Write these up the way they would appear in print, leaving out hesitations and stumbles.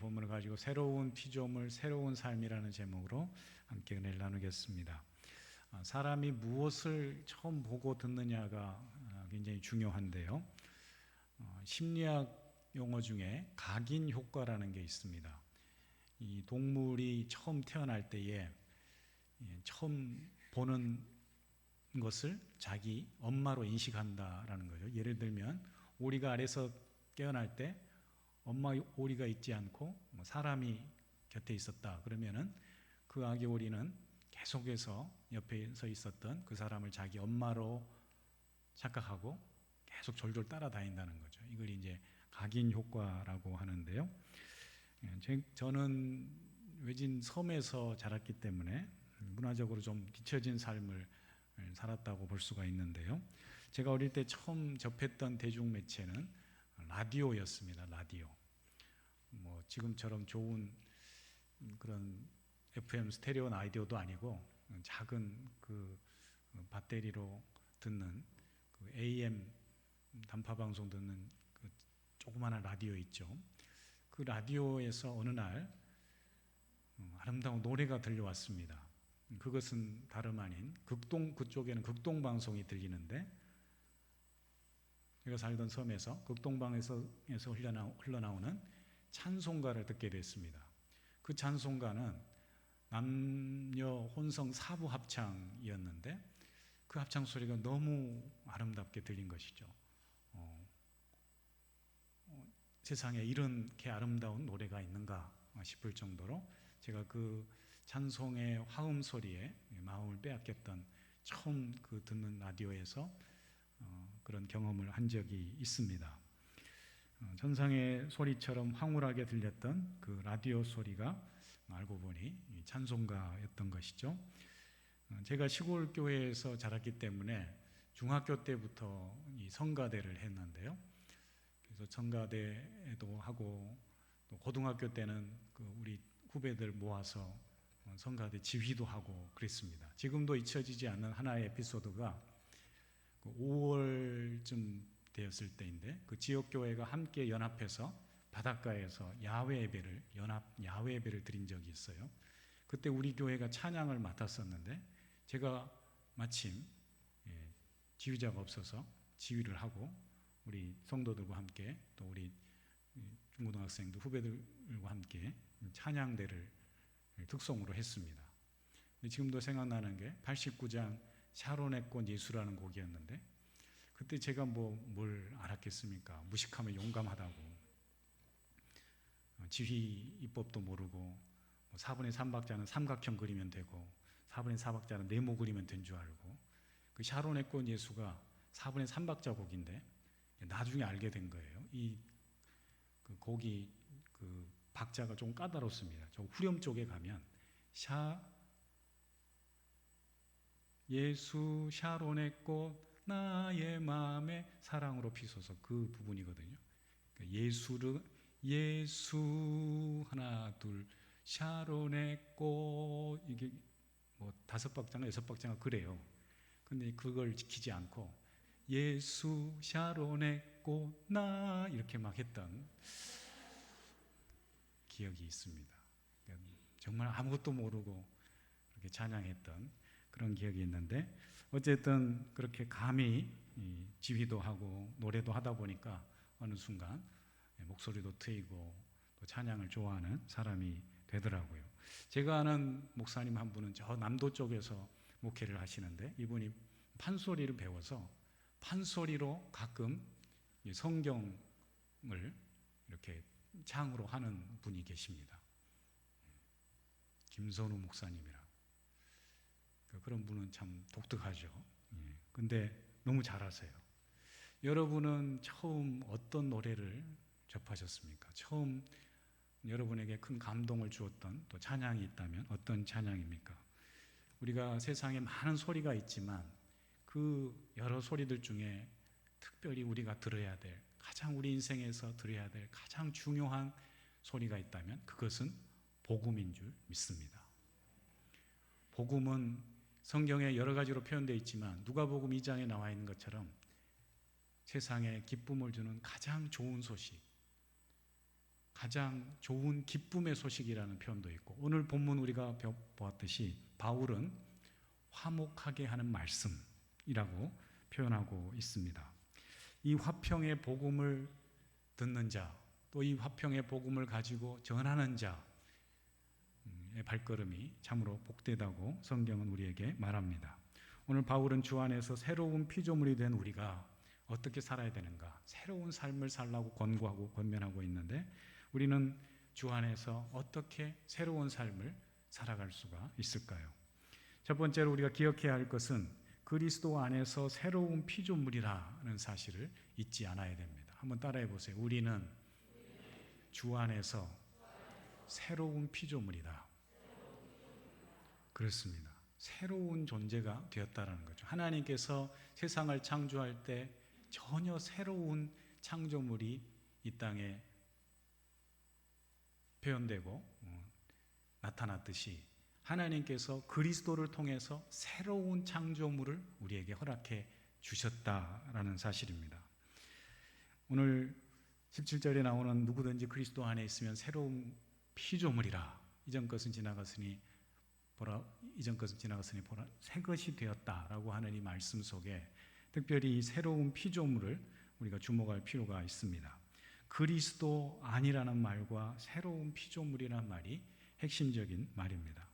본문을 가지고 새로운 피조물, 새로운 삶이라는 제목으로 함께 은혜를 나누겠습니다. 사람이 무엇을 처음 보고 듣느냐가 굉장히 중요한데요. 심리학 용어 중에 각인 효과라는 게 있습니다. 이 동물이 처음 태어날 때에 처음 보는 것을 자기 엄마로 인식한다라는 거죠. 예를 들면 오리가 알에서 깨어날 때 엄마 오리가 있지 않고 사람이 곁에 있었다 그러면은 그 아기 오리는 계속해서 옆에 서 있었던 그 사람을 자기 엄마로 착각하고 계속 졸졸 따라다닌다는 거죠. 이걸 이제 각인 효과라고 하는데요. 저는 외진 섬에서 자랐기 때문에 문화적으로 좀 뒤처진 삶을 살았다고 볼 수가 있는데요. 제가 어릴 때 처음 접했던 대중매체는 라디오였습니다. 라디오. 지금처럼 좋은 그런 FM 스테레오 라디오도 아니고 작은 그 배터리로 듣는 그 AM 단파 방송 듣는 그 조그마한 라디오 있죠. 그 라디오에서 어느 날 아름다운 노래가 들려왔습니다. 그것은 다름 아닌 그쪽에는 극동 방송이 들리는데 제가 살던 섬에서 극동방에서 흘러나오는 찬송가를 듣게 됐습니다. 그 찬송가는 남녀 혼성 사부 합창이었는데 그 합창 소리가 너무 아름답게 들린 것이죠. 세상에 이렇게 아름다운 노래가 있는가 싶을 정도로 제가 그 찬송의 화음 소리에 마음을 빼앗겼던 처음 그 듣는 라디오에서 그런 경험을 한 적이 있습니다. 천상의 소리처럼 황홀하게 들렸던 그 라디오 소리가 알고 보니 찬송가였던 것이죠. 제가 시골 교회에서 자랐기 때문에 중학교 때부터 이 성가대를 했는데요. 그래서 성가대도 하고 또 고등학교 때는 그 우리 후배들 모아서 성가대 지휘도 하고 그랬습니다. 지금도 잊혀지지 않는 하나의 에피소드가 5월쯤 되었을 때인데 그 지역교회가 함께 연합해서 바닷가에서 야외 예배를 드린 적이 있어요. 그때 우리 교회가 찬양을 맡았었는데 제가 마침 지휘자가 없어서 지휘를 하고 우리 성도들과 함께 또 우리 중고등학생들 후배들과 함께 찬양대를 특송으로 했습니다. 지금도 생각나는 게 89장 샤론의 꽃 예수라는 곡이었는데 그때 제가 뭘 알았겠습니까? 무식하면 용감하다고 지휘 이법도 모르고 4분의 3박자는 삼각형 그리면 되고 4분의 4박자는 네모 그리면 된 줄 알고 그 샤론의 꽃 예수가 4분의 3박자 곡인데 나중에 알게 된 거예요. 그 곡이 그 박자가 좀 까다롭습니다. 저 후렴 쪽에 가면 예수 샤론의 꽃 나의 마음에 사랑으로 피소서 그 부분이거든요. 예수 하나 둘 샤론의 꽃 이게 5박자나 6박자가 그래요. 근데 그걸 지키지 않고 예수 샤론의 꽃 나 이렇게 막 했던 기억이 있습니다. 정말 아무것도 모르고 그렇게 찬양했던 그런 기억이 있는데 어쨌든 그렇게 감히 지휘도 하고 노래도 하다 보니까 어느 순간 목소리도 트이고 또 찬양을 좋아하는 사람이 되더라고요. 제가 아는 목사님 한 분은 저 남도 쪽에서 목회를 하시는데 이분이 판소리를 배워서 판소리로 가끔 성경을 이렇게 창으로 하는 분이 계십니다. 김선우 목사님이라. 그런 분은 참 독특하죠. 근데 너무 잘하세요. 여러분은 처음 어떤 노래를 접하셨습니까? 처음 여러분에게 큰 감동을 주었던 또 찬양이 있다면 어떤 찬양입니까? 우리가 세상에 많은 소리가 있지만 그 여러 소리들 중에 특별히 우리가 들어야 될 가장 우리 인생에서 들어야 될 가장 중요한 소리가 있다면 그것은 복음인 줄 믿습니다. 복음은 성경에 여러 가지로 표현되어 있지만 누가복음 2장에 나와 있는 것처럼 세상에 기쁨을 주는 가장 좋은 소식, 가장 좋은 기쁨의 소식이라는 표현도 있고, 오늘 본문 우리가 보았듯이 바울은 화목하게 하는 말씀이라고 표현하고 있습니다. 이 화평의 복음을 듣는 자, 또 이 화평의 복음을 가지고 전하는 자의 발걸음이 참으로 복되다고 성경은 우리에게 말합니다. 오늘 바울은 주 안에서 새로운 피조물이 된 우리가 어떻게 살아야 되는가, 새로운 삶을 살라고 권고하고 권면하고 있는데, 우리는 주 안에서 어떻게 새로운 삶을 살아갈 수가 있을까요? 첫 번째로 우리가 기억해야 할 것은 그리스도 안에서 새로운 피조물이라는 사실을 잊지 않아야 됩니다. 한번 따라해 보세요. 우리는 주 안에서 새로운 피조물이다. 그렇습니다. 새로운 존재가 되었다는 거죠. 하나님께서 세상을 창조할 때 전혀 새로운 창조물이 이 땅에 표현되고 나타났듯이, 하나님께서 그리스도를 통해서 새로운 창조물을 우리에게 허락해 주셨다라는 사실입니다. 오늘 17절에 나오는 누구든지 그리스도 안에 있으면 새로운 피조물이라, 이전 것은 지나갔으니 보라 새 것이 되었다라고 하는 이 말씀 속에 특별히 이 새로운 피조물을 우리가 주목할 필요가 있습니다. 그리스도 안이라는 말과 새로운 피조물이라는 말이 핵심적인 말입니다.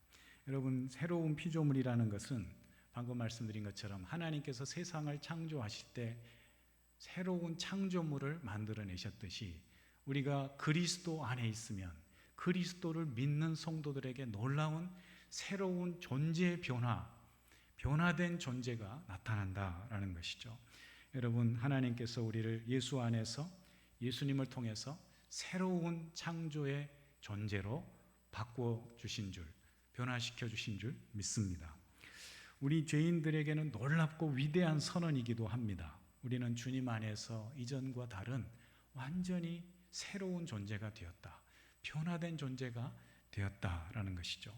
여러분, 새로운 피조물이라는 것은 방금 말씀드린 것처럼 하나님께서 세상을 창조하실 때 새로운 창조물을 만들어내셨듯이, 우리가 그리스도 안에 있으면 그리스도를 믿는 성도들에게 놀라운 새로운 존재의 변화된 존재가 나타난다라는 것이죠. 여러분, 하나님께서 우리를 예수 안에서, 예수님을 통해서 새로운 창조의 존재로 바꿔주신 줄, 변화시켜 주신 줄 믿습니다. 우리 죄인들에게는 놀랍고 위대한 선언이기도 합니다. 우리는 주님 안에서 이전과 다른 완전히 새로운 존재가 되었다, 변화된 존재가 되었다라는 것이죠.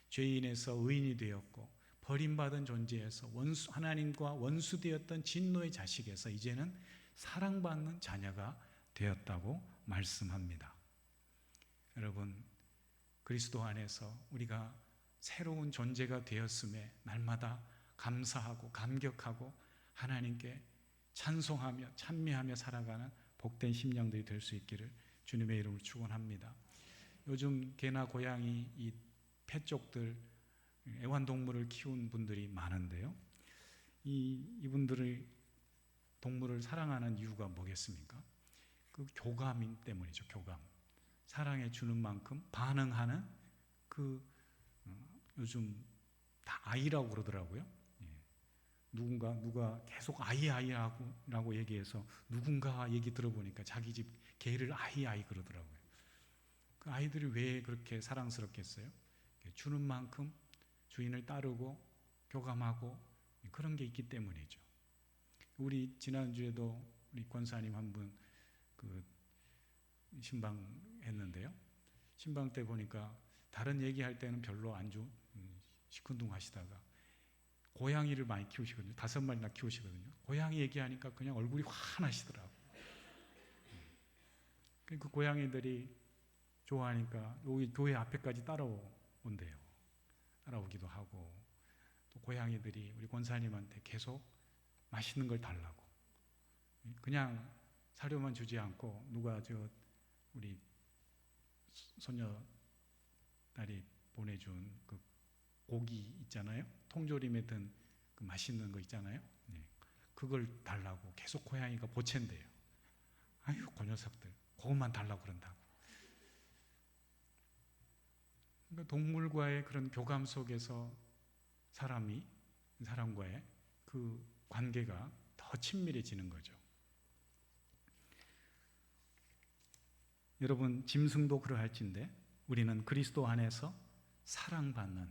죄인에서 의인이 되었고, 버림받은 존재에서 하나님과 원수되었던 진노의 자식에서 이제는 사랑받는 자녀가 되었다고 말씀합니다. 여러분, 그리스도 안에서 우리가 새로운 존재가 되었음에 날마다 감사하고 감격하고 하나님께 찬송하며 찬미하며 살아가는 복된 심령들이 될 수 있기를 주님의 이름으로 축원합니다. 요즘 개나 고양이, 이 펫족들, 애완동물을 키운 분들이 많은데요, 이분들의 동물을 사랑하는 이유가 뭐겠습니까? 그 교감 때문이죠. 교감. 사랑해 주는 만큼 반응하는 요즘 다 아이라고 그러더라고요. 누가 계속 아이라고 얘기해서 누군가 얘기 들어보니까 자기 집 개를 아이 그러더라고요. 그 아이들이 왜 그렇게 사랑스럽겠어요? 주는 만큼 주인을 따르고 교감하고 그런 게 있기 때문이죠. 우리 지난주에도 우리 권사님 한 분 신방했는데요. 신방 때 보니까 다른 얘기할 때는 별로 시큰둥하시다가 고양이를 많이 키우시거든요. 5마리나 키우시거든요. 고양이 얘기하니까 그냥 얼굴이 환하시더라고요. 그 고양이들이 좋아하니까 여기 교회 앞에까지 따라온대요. 따라오기도 하고, 또 고양이들이 우리 권사님한테 계속 맛있는 걸 달라고, 그냥 사료만 주지 않고, 누가 우리 손녀 딸이 보내준 그 고기 있잖아요, 통조림에 든 그 맛있는 거 있잖아요, 그걸 달라고 계속 고양이가 보챈대요. 아유, 그 녀석들 그것만 달라고 그런다고. 그러니까 동물과의 그런 교감 속에서 사람과의 그 관계가 더 친밀해지는 거죠. 여러분, 짐승도 그러할진데 우리는 그리스도 안에서 사랑받는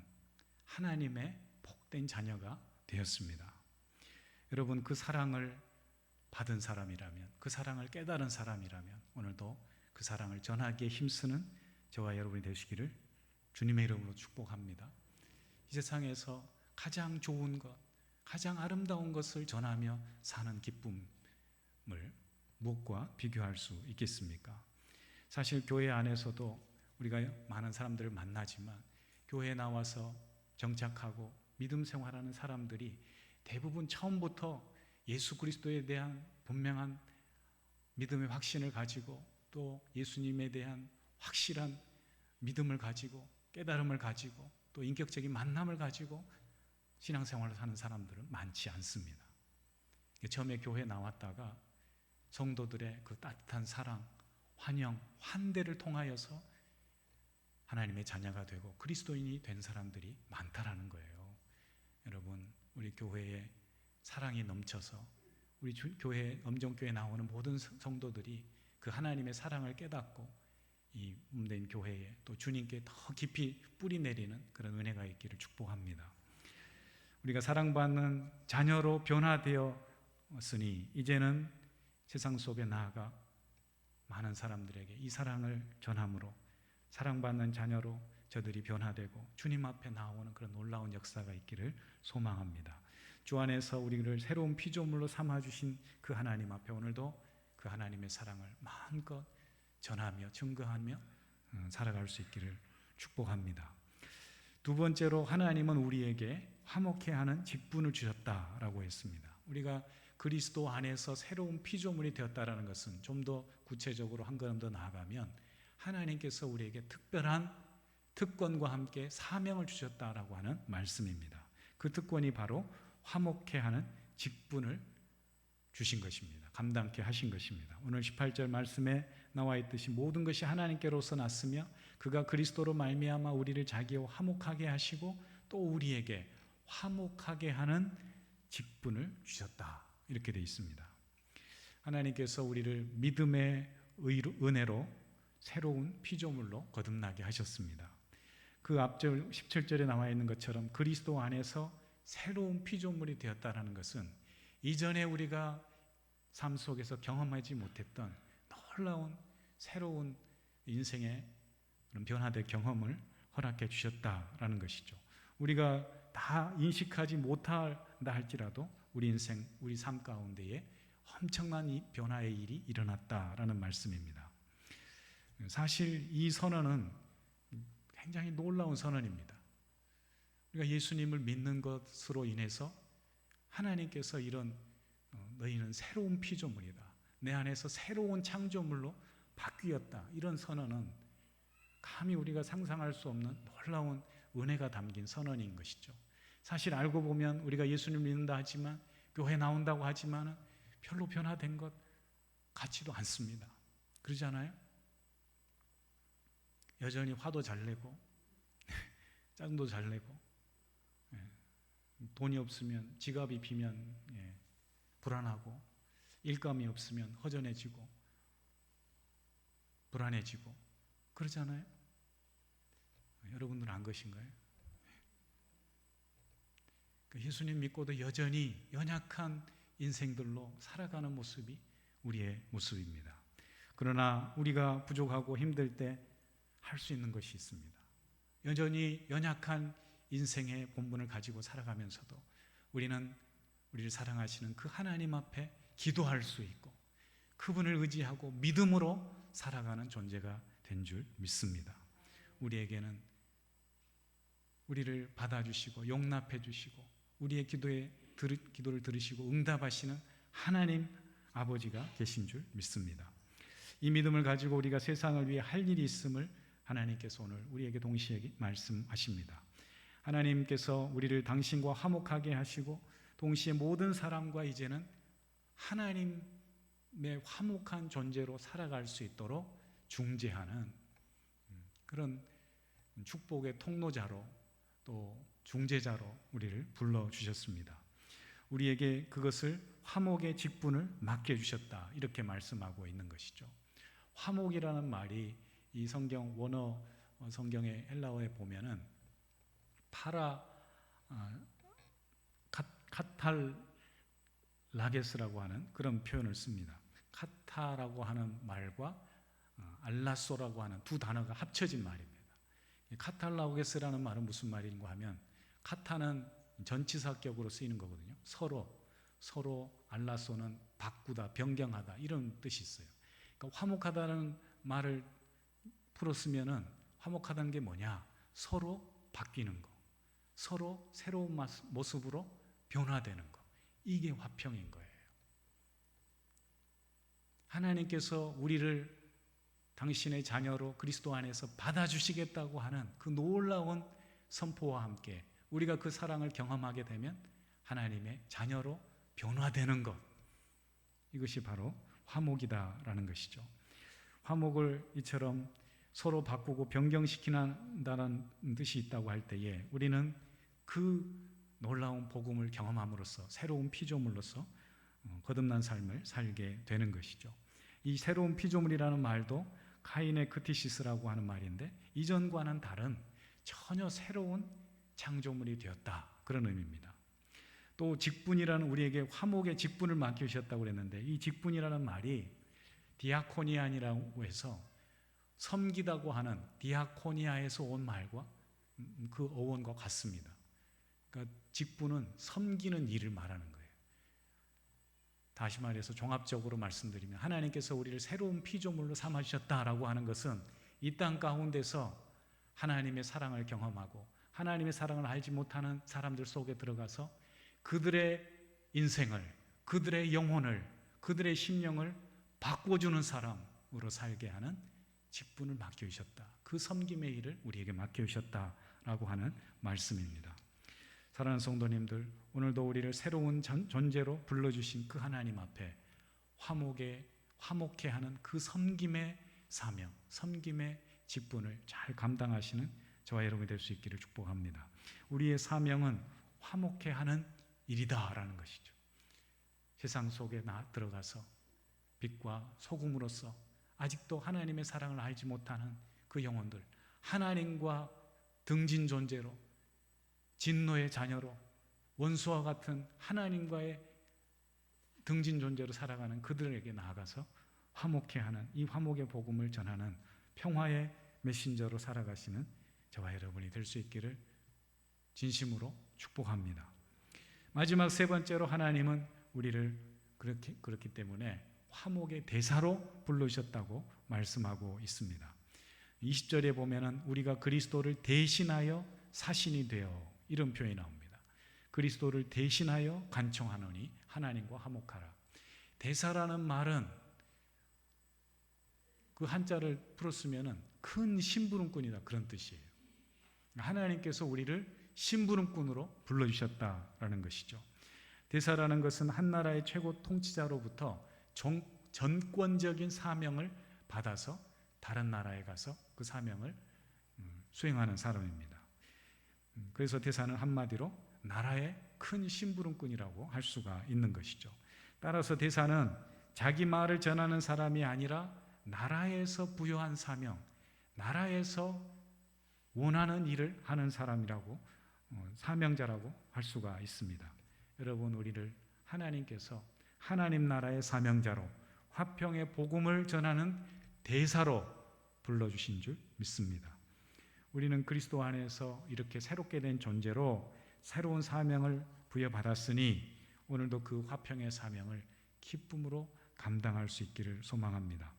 하나님의 복된 자녀가 되었습니다. 여러분, 그 사랑을 받은 사람이라면, 그 사랑을 깨달은 사람이라면 오늘도 그 사랑을 전하기에 힘쓰는 저와 여러분이 되시기를 주님의 이름으로 축복합니다. 이 세상에서 가장 좋은 것, 가장 아름다운 것을 전하며 사는 기쁨을 무엇과 비교할 수 있겠습니까? 사실 교회 안에서도 우리가 많은 사람들을 만나지만 교회에 나와서 정착하고 믿음 생활하는 사람들이 대부분 처음부터 예수 그리스도에 대한 분명한 믿음의 확신을 가지고 또 예수님에 대한 확실한 믿음을 가지고 깨달음을 가지고 또 인격적인 만남을 가지고 신앙생활을 하는 사람들은 많지 않습니다. 처음에 교회에 나왔다가 성도들의 그 따뜻한 사랑, 환영, 환대를 통하여서 하나님의 자녀가 되고 그리스도인이 된 사람들이 많다라는 거예요. 여러분, 우리 교회에 사랑이 넘쳐서 우리 교회, 엄정교회에 나오는 모든 성도들이 그 하나님의 사랑을 깨닫고 이 몸된 교회에 또 주님께 더 깊이 뿌리 내리는 그런 은혜가 있기를 축복합니다. 우리가 사랑받는 자녀로 변화되었으니 이제는 세상 속에 나아가 많은 사람들에게 이 사랑을 전함으로 사랑받는 자녀로 저들이 변화되고 주님 앞에 나오는 그런 놀라운 역사가 있기를 소망합니다. 주 안에서 우리를 새로운 피조물로 삼아주신 그 하나님 앞에 오늘도 그 하나님의 사랑을 마음껏 전하며 증거하며 살아갈 수 있기를 축복합니다. 두 번째로 하나님은 우리에게 화목해 하는 직분을 주셨다라고 했습니다. 우리가 그리스도 안에서 새로운 피조물이 되었다라는 것은 좀 더 구체적으로 한 걸음 더 나아가면 하나님께서 우리에게 특별한 특권과 함께 사명을 주셨다라고 하는 말씀입니다. 그 특권이 바로 화목해 하는 직분을 주신 것입니다. 감당케 하신 것입니다. 오늘 18절 말씀에 나와 있듯이 모든 것이 하나님께로서 났으며 그가 그리스도로 말미암아 우리를 자기와 화목하게 하시고 또 우리에게 화목하게 하는 직분을 주셨다. 이렇게 되어 있습니다. 하나님께서 우리를 믿음의 은혜로 새로운 피조물로 거듭나게 하셨습니다. 그 앞절 17절에 나와 있는 것처럼 그리스도 안에서 새로운 피조물이 되었다는 것은 이전에 우리가 삶 속에서 경험하지 못했던 놀라운 새로운 인생의 그런 변화된 경험을 허락해 주셨다라는 것이죠. 우리가 다 인식하지 못한다 할지라도 우리 인생, 우리 삶 가운데에 엄청난 이 변화의 일이 일어났다라는 말씀입니다. 사실 이 선언은 굉장히 놀라운 선언입니다. 우리가 예수님을 믿는 것으로 인해서 하나님께서 이런 너희는 새로운 피조물이다. 내 안에서 새로운 창조물로 바뀌었다. 이런 선언은 감히 우리가 상상할 수 없는 놀라운 은혜가 담긴 선언인 것이죠. 사실 알고 보면 우리가 예수님을 믿는다 하지만 교회 나온다고 하지만 별로 변화된 것 같지도 않습니다. 그러지 않아요? 여전히 화도 잘 내고 짜증도 잘 내고 돈이 없으면 지갑이 비면 불안하고 일감이 없으면 허전해지고 불안해지고 그러잖아요. 여러분들은 안 그러신가요? 예수님 믿고도 여전히 연약한 인생들로 살아가는 모습이 우리의 모습입니다. 그러나 우리가 부족하고 힘들 때 할 수 있는 것이 있습니다. 여전히 연약한 인생의 본분을 가지고 살아가면서도 우리는 우리를 사랑하시는 그 하나님 앞에 기도할 수 있고 그분을 의지하고 믿음으로 살아가는 존재가 된 줄 믿습니다. 우리에게는 우리를 받아주시고 용납해 주시고 우리의 기도를 들으시고 응답하시는 하나님 아버지가 계신 줄 믿습니다. 이 믿음을 가지고 우리가 세상을 위해 할 일이 있음을 하나님께서 오늘 우리에게 동시에 말씀하십니다. 하나님께서 우리를 당신과 화목하게 하시고 동시에 모든 사람과 이제는 하나님의 화목한 존재로 살아갈 수 있도록 중재하는 그런 축복의 통로자로 또 중재자로 우리를 불러주셨습니다. 우리에게 그것을 화목의 직분을 맡겨주셨다 이렇게 말씀하고 있는 것이죠. 화목이라는 말이 이 성경 원어 성경의 헬라어에 보면은 카탈라게스라고 하는 그런 표현을 씁니다. 카타라고 하는 말과 알라소라고 하는 두 단어가 합쳐진 말입니다. 카탈라게스라는 말은 무슨 말인가 하면 카타는 전치사격으로 쓰이는 거거든요. 서로 알라소는 바꾸다, 변경하다 이런 뜻이 있어요. 그러니까 화목하다는 말을 풀었으면은 화목하다는 게 뭐냐? 서로 바뀌는 거, 서로 새로운 모습으로 변화되는 거. 이게 화평인 거예요. 하나님께서 우리를 당신의 자녀로 그리스도 안에서 받아주시겠다고 하는 그 놀라운 선포와 함께 우리가 그 사랑을 경험하게 되면 하나님의 자녀로 변화되는 것, 이것이 바로 화목이다라는 것이죠. 화목을 이처럼 서로 바꾸고 변경시킨다는 뜻이 있다고 할 때에 우리는 그 놀라운 복음을 경험함으로써 새로운 피조물로서 거듭난 삶을 살게 되는 것이죠. 이 새로운 피조물이라는 말도 카인의 크티시스라고 하는 말인데 이전과는 다른 전혀 새로운 창조물이 되었다, 그런 의미입니다. 또 직분이라는, 우리에게 화목의 직분을 맡기셨다고 그랬는데 이 직분이라는 말이 디아코니안이라고 해서 섬기다고 하는 디아코니아에서 온 말과 그 어원과 같습니다. 그러니까 직분은 섬기는 일을 말하는 거예요. 다시 말해서 종합적으로 말씀드리면 하나님께서 우리를 새로운 피조물로 삼으셨다라고 하는 것은 이 땅 가운데서 하나님의 사랑을 경험하고 하나님의 사랑을 알지 못하는 사람들 속에 들어가서 그들의 인생을, 그들의 영혼을, 그들의 심령을 바꿔주는 사람으로 살게 하는 직분을 맡겨주셨다. 그 섬김의 일을 우리에게 맡겨주셨다라고 하는 말씀입니다. 사랑하는 성도님들, 오늘도 우리를 새로운 존재로 불러주신 그 하나님 앞에 화목해 하는 그 섬김의 사명, 섬김의 직분을 잘 감당하시는 저와 여러분이 될 수 있기를 축복합니다. 우리의 사명은 화목해 하는 일이다라는 것이죠. 세상 속에 들어가서 빛과 소금으로서 아직도 하나님의 사랑을 알지 못하는 그 영혼들, 하나님과 등진 존재로, 진노의 자녀로, 원수와 같은 하나님과의 등진 존재로 살아가는 그들에게 나아가서 화목해 하는, 이 화목의 복음을 전하는 평화의 메신저로 살아가시는 저와 여러분이 될 수 있기를 진심으로 축복합니다. 마지막 세 번째로 하나님은 우리를 그렇기 때문에 화목의 대사로 불러주셨다고 말씀하고 있습니다. 20절에 보면은 우리가 그리스도를 대신하여 사신이 되어, 이런 표현이 나옵니다. 그리스도를 대신하여 간청하노니 하나님과 화목하라. 대사라는 말은 그 한자를 풀었으면은 큰 심부름꾼이다, 그런 뜻이에요. 하나님께서 우리를 심부름꾼으로 불러주셨다라는 것이죠. 대사라는 것은 한 나라의 최고 통치자로부터 전권적인 사명을 받아서 다른 나라에 가서 그 사명을 수행하는 사람입니다. 그래서 대사는 한마디로 나라의 큰 심부름꾼이라고 할 수가 있는 것이죠. 따라서 대사는 자기 말을 전하는 사람이 아니라 나라에서 부여한 사명, 나라에서 원하는 일을 하는 사람이라고, 사명자라고 할 수가 있습니다. 여러분, 우리를 하나님께서 하나님 나라의 사명자로, 화평의 복음을 전하는 대사로 불러주신 줄 믿습니다. 우리는 그리스도 안에서 이렇게 새롭게 된 존재로 새로운 사명을 부여받았으니 오늘도 그 화평의 사명을 기쁨으로 감당할 수 있기를 소망합니다.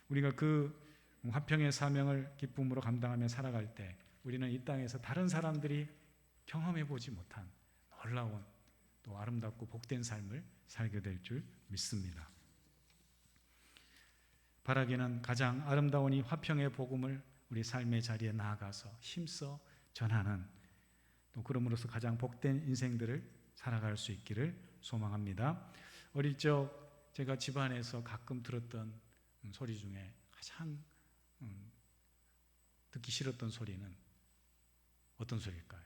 우리가 그 화평의 사명을 기쁨으로 감당하며 살아갈 때 우리는 이 땅에서 다른 사람들이 경험해 보지 못한 놀라운 또 아름답고 복된 삶을 살게 될 줄 믿습니다. 바라기는 가장 아름다운 이 화평의 복음을 우리 삶의 자리에 나아가서 힘써 전하는, 또 그럼으로써 가장 복된 인생들을 살아갈 수 있기를 소망합니다. 어릴 적 제가 집안에서 가끔 들었던 소리 중에 가장 듣기 싫었던 소리는 어떤 소리일까요?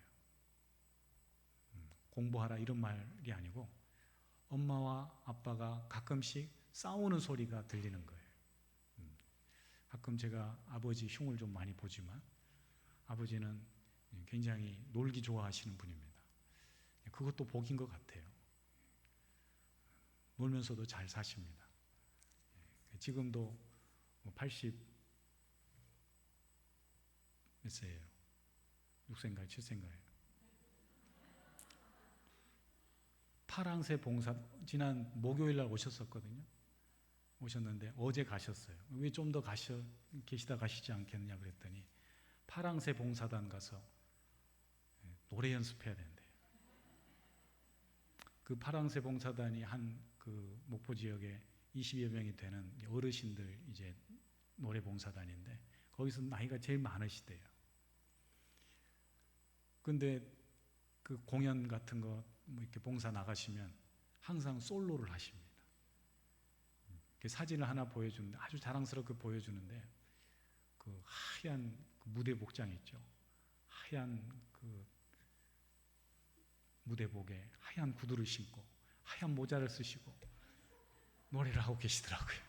공부하라 이런 말이 아니고 엄마와 아빠가 가끔씩 싸우는 소리가 들리는 거예요. 가끔 제가 아버지 흉을 좀 많이 보지만 아버지는 굉장히 놀기 좋아하시는 분입니다. 그것도 복인 것 같아요. 놀면서도 잘 사십니다. 지금도 80 몇 세예요? 6세인가요? 7세인가요? 파랑새 봉사 지난 목요일 날 오셨었거든요. 오셨는데 어제 가셨어요. 왜 좀 더 계시다 가시지 않겠느냐 그랬더니 파랑새 봉사단 가서 노래 연습해야 된대요. 그 파랑새 봉사단이 한 그 목포 지역에 20여 명이 되는 어르신들 이제 노래 봉사단인데 거기서 나이가 제일 많으시대요. 근데 그 공연 같은 거 뭐 이렇게 봉사 나가시면 항상 솔로를 하십니다. 그 사진을 하나 보여주는데 아주 자랑스럽게 보여주는데 그 하얀 그 무대 복장 있죠. 하얀 그 무대복에 하얀 구두를 신고 하얀 모자를 쓰시고 노래를 하고 계시더라고요.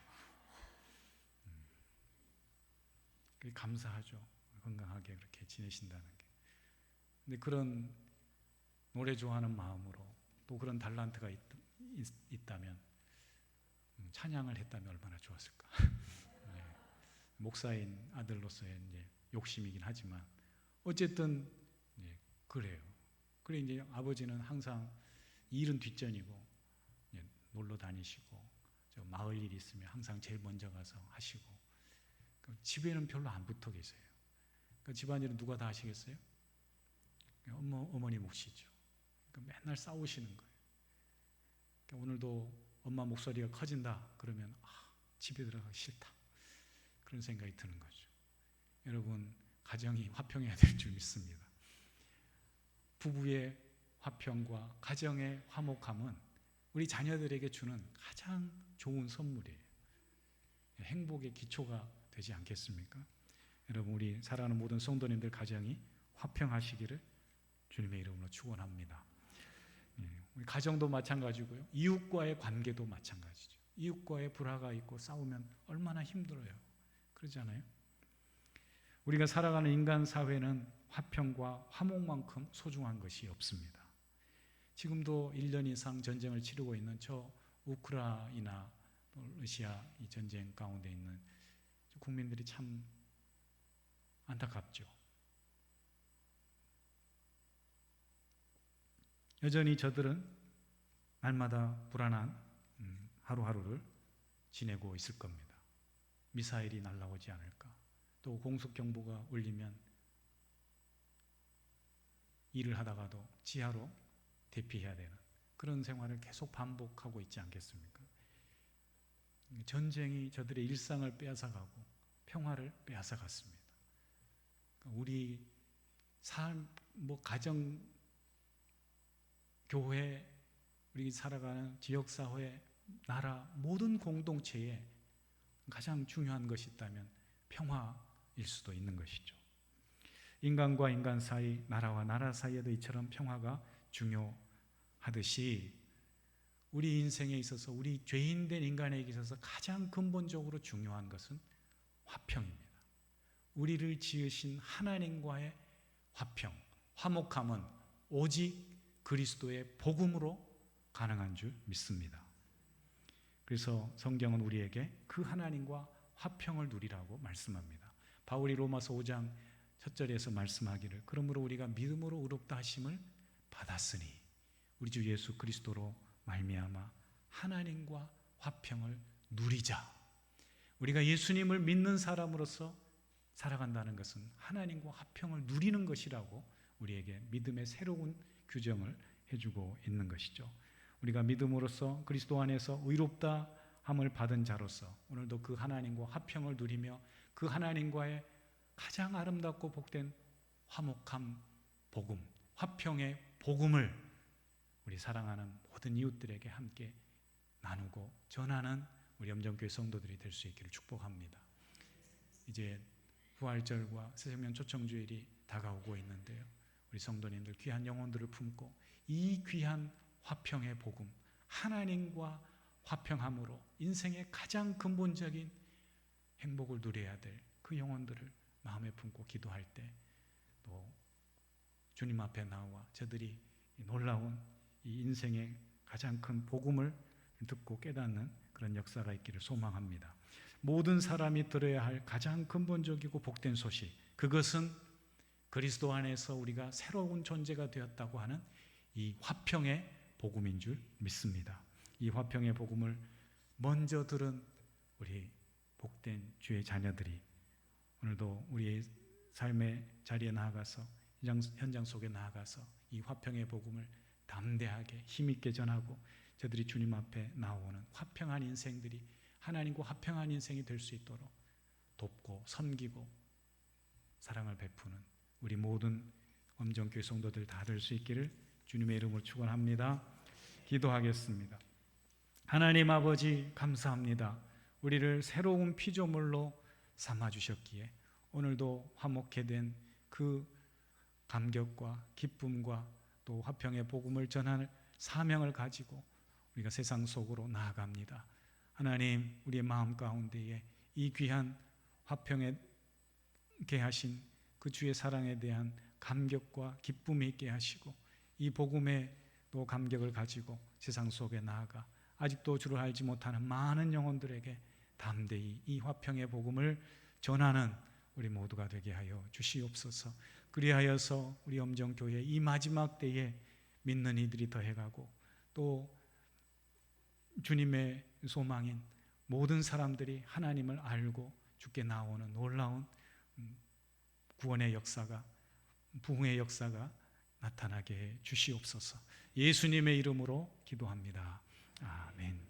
감사하죠. 건강하게 그렇게 지내신다는 게. 근데 그런 노래 좋아하는 마음으로 또 그런 달란트가 있다면 찬양을 했다면 얼마나 좋았을까. 네. 목사인 아들로서의 이제 욕심이긴 하지만 어쨌든 네, 그래요. 그래 이제 아버지는 항상 일은 뒷전이고 놀러 다니시고 저 마을 일 있으면 항상 제일 먼저 가서 하시고 집에는 별로 안 붙어 계세요. 그러니까 집안일은 누가 다 하시겠어요? 어머니 몫이죠. 그러니까 맨날 싸우시는 거예요. 그러니까 오늘도 엄마 목소리가 커진다 그러면 집에 들어가기 싫다 그런 생각이 드는 거죠. 여러분 가정이 화평해야 될 줄 믿습니다. 부부의 화평과 가정의 화목함은 우리 자녀들에게 주는 가장 좋은 선물이에요. 행복의 기초가 되지 않겠습니까? 여러분 우리 사랑하는 모든 성도님들 가정이 화평하시기를 주님의 이름으로 축원합니다. 우리 가정도 마찬가지고요. 이웃과의 관계도 마찬가지죠. 이웃과의 불화가 있고 싸우면 얼마나 힘들어요. 그러잖아요. 우리가 살아가는 인간 사회는 화평과 화목만큼 소중한 것이 없습니다. 지금도 1년 이상 전쟁을 치르고 있는 저 우크라이나 러시아 이 전쟁 가운데 있는 국민들이 참 안타깝죠. 여전히 저들은 날마다 불안한 하루하루를 지내고 있을 겁니다. 미사일이 날아오지 않을까, 또 공습경보가 울리면 일을 하다가도 지하로 대피해야 되는 그런 생활을 계속 반복하고 있지 않겠습니까? 전쟁이 저들의 일상을 빼앗아가고 평화를 빼앗아갔습니다. 우리 삶, 가정, 교회, 우리 살아가는 지역사회, 나라 모든 공동체에 가장 중요한 것이 있다면 평화일 수도 있는 것이죠. 인간과 인간 사이, 나라와 나라 사이에도 이처럼 평화가 중요하듯이 우리 인생에 있어서 우리 죄인된 인간에게 있어서 가장 근본적으로 중요한 것은 화평입니다. 우리를 지으신 하나님과의 화평, 화목함은 오직 그리스도의 복음으로 가능한 줄 믿습니다. 그래서 성경은 우리에게 그 하나님과 화평을 누리라고 말씀합니다. 바울이 로마서 5장 첫 절에서 말씀하기를 그러므로 우리가 믿음으로 의롭다 하심을 받았으니 우리 주 예수 그리스도로 말미암아 하나님과 화평을 누리자. 우리가 예수님을 믿는 사람으로서 살아간다는 것은 하나님과 화평을 누리는 것이라고 우리에게 믿음의 새로운 규정을 해주고 있는 것이죠. 우리가 믿음으로써 그리스도 안에서 의롭다 함을 받은 자로서 오늘도 그 하나님과 화평을 누리며 그 하나님과의 가장 아름답고 복된 화목함 복음, 화평의 복음을 우리 사랑하는 모든 이웃들에게 함께 나누고 전하는 우리 염정교회 성도들이 될 수 있기를 축복합니다. 이제 부활절과 새생명 초청주일이 다가오고 있는데요. 우리 성도님들 귀한 영혼들을 품고 이 귀한 화평의 복음, 하나님과 화평함으로 인생의 가장 근본적인 행복을 누려야 될 그 영혼들을 마음에 품고 기도할 때 또 주님 앞에 나와 저들이 놀라운 이 인생의 가장 큰 복음을 듣고 깨닫는 그런 역사가 있기를 소망합니다. 모든 사람이 들어야 할 가장 근본적이고 복된 소식, 그것은 그리스도 안에서 우리가 새로운 존재가 되었다고 하는 이 화평의 복음인 줄 믿습니다. 이 화평의 복음을 먼저 들은 우리 복된 주의 자녀들이 오늘도 우리의 삶의 자리에 나아가서 현장 속에 나아가서 이 화평의 복음을 담대하게 힘있게 전하고 저들이 주님 앞에 나오는 화평한 인생들이 하나님과 화평한 인생이 될 수 있도록 돕고 섬기고 사랑을 베푸는 우리 모든 엄정교회 성도들 다 될 수 있기를 주님의 이름으로 축원합니다. 기도하겠습니다. 하나님 아버지 감사합니다. 우리를 새로운 피조물로 삼아주셨기에 오늘도 화목해 된 그 감격과 기쁨과 또 화평의 복음을 전할 사명을 가지고 우리가 세상 속으로 나아갑니다. 하나님, 우리의 마음 가운데에 이 귀한 화평에 하신 그 주의 사랑에 대한 감격과 기쁨이 있게 하시고 이 복음에 또 감격을 가지고 세상 속에 나아가 아직도 주를 알지 못하는 많은 영혼들에게 담대히 이 화평의 복음을 전하는 우리 모두가 되게 하여 주시옵소서. 그리하여서 우리 엄정교회 이 마지막 때에 믿는 이들이 더해가고 또 주님의 소망인 모든 사람들이 하나님을 알고 주께 나오는 놀라운 구원의 역사가, 부흥의 역사가 나타나게 해 주시옵소서. 예수님의 이름으로 기도합니다. 아멘.